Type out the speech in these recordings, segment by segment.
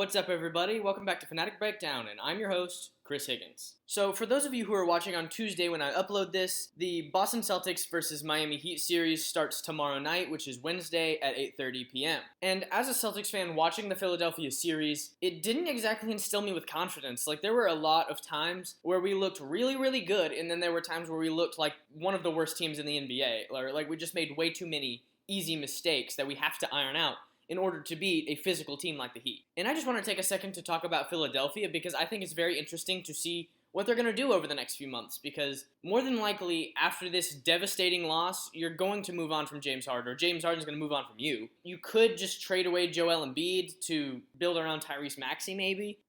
what's up everybody? Welcome back to Fanatic Breakdown, and I'm your host, Chris Higgins. So for those of you who are watching on Tuesday when I upload this, the Boston Celtics versus Miami Heat series starts tomorrow night, which is Wednesday at 8:30 p.m. And as a Celtics fan watching the Philadelphia series, it didn't exactly instill me with confidence. Like, there were a lot of times where we looked really, really good, and then there were times where we looked like one of the worst teams in the NBA. Or like we just made way too many easy mistakes that we have to iron out in order to beat a physical team like the Heat. And I just want to take a second to talk about Philadelphia because I think it's very interesting to see what they're going to do over the next few months, because more than likely, after this devastating loss, you're going to move on from James Harden, or James Harden's going to move on from you. You could just trade away Joel Embiid to build around Tyrese Maxey, maybe,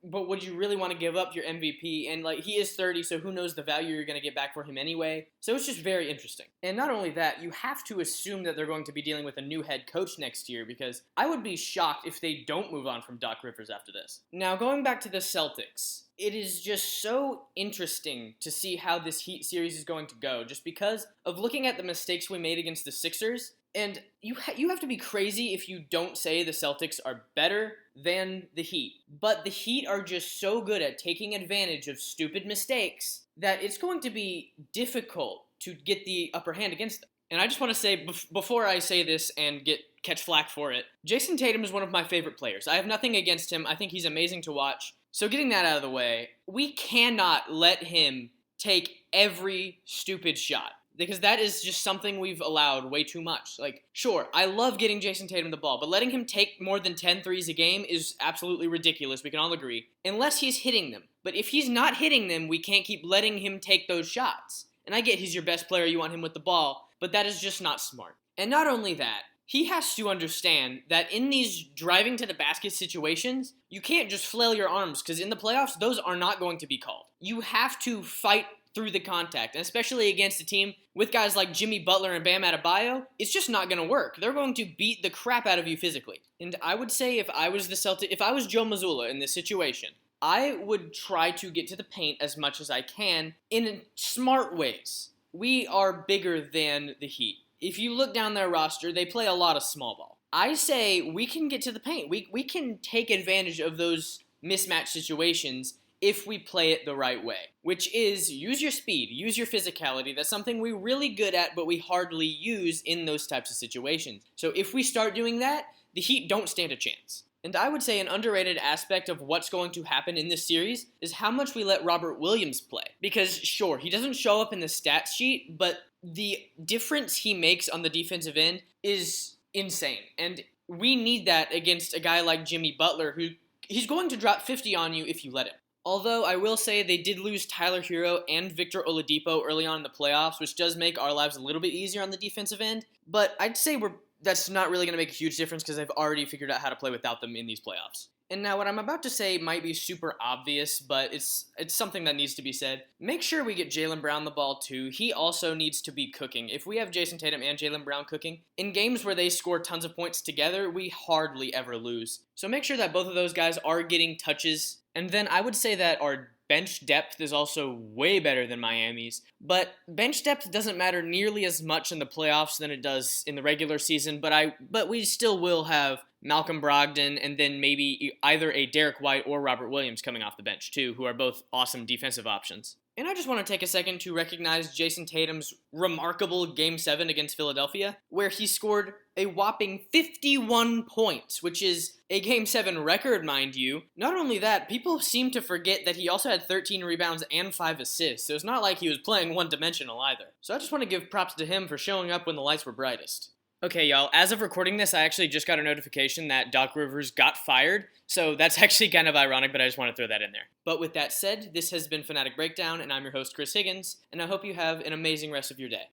but would you really want to give up your MVP? And he is 30, so who knows the value you're going to get back for him anyway. So it's just very interesting. And not only that, you have to assume that they're going to be dealing with a new head coach next year, because I would be shocked if they don't move on from Doc Rivers after this. Now, going back to the Celtics, it is just so interesting to see how this Heat series is going to go, just because of looking at the mistakes we made against the Sixers. And you have to be crazy if you don't say the Celtics are better than the Heat. But the Heat are just so good at taking advantage of stupid mistakes that it's going to be difficult to get the upper hand against them. And I just want to say, before I say this and catch flack for it, Jason Tatum is one of my favorite players. I have nothing against him. I think he's amazing to watch. So getting that out of the way, we cannot let him take every stupid shot, because that is just something we've allowed way too much. Sure, I love getting Jason Tatum the ball, but letting him take more than 10 threes a game is absolutely ridiculous, we can all agree, unless he's hitting them. But if he's not hitting them, we can't keep letting him take those shots. And I get he's your best player, you want him with the ball, but that is just not smart. And not only that, he has to understand that in these driving to the basket situations, you can't just flail your arms, because in the playoffs, those are not going to be called. You have to fight through the contact, and especially against a team with guys like Jimmy Butler and Bam Adebayo, it's just not going to work. They're going to beat the crap out of you physically. And I would say if I was Joe Mazzulla in this situation, I would try to get to the paint as much as I can in smart ways. We are bigger than the Heat. If you look down their roster, they play a lot of small ball. I say we can get to the paint. We can take advantage of those mismatch situations if we play it the right way, which is use your speed, use your physicality. That's something we're really good at, but we hardly use in those types of situations. So if we start doing that, the Heat don't stand a chance. And I would say an underrated aspect of what's going to happen in this series is how much we let Robert Williams play. Because sure, he doesn't show up in the stat sheet, but the difference he makes on the defensive end is insane. And we need that against a guy like Jimmy Butler, who he's going to drop 50 on you if you let him. Although I will say they did lose Tyler Hero and Victor Oladipo early on in the playoffs, which does make our lives a little bit easier on the defensive end. But I'd say that's not really going to make a huge difference because I've already figured out how to play without them in these playoffs. And now what I'm about to say might be super obvious, but it's something that needs to be said. Make sure we get Jaylen Brown the ball too. He also needs to be cooking. If we have Jason Tatum and Jaylen Brown cooking, in games where they score tons of points together, we hardly ever lose. So make sure that both of those guys are getting touches. And then I would say that our bench depth is also way better than Miami's, but bench depth doesn't matter nearly as much in the playoffs than it does in the regular season, but we still will have Malcolm Brogdon and then maybe either a Derek White or Robert Williams coming off the bench too, who are both awesome defensive options. And I just want to take a second to recognize Jason Tatum's remarkable Game 7 against Philadelphia, where he scored a whopping 51 points, which is a Game 7 record, mind you. Not only that, people seem to forget that he also had 13 rebounds and 5 assists, so it's not like he was playing one-dimensional either. So I just want to give props to him for showing up when the lights were brightest. Okay, y'all, as of recording this, I actually just got a notification that Doc Rivers got fired, so that's actually kind of ironic, but I just want to throw that in there. But with that said, this has been Fanatic Breakdown, and I'm your host, Chris Higgins, and I hope you have an amazing rest of your day.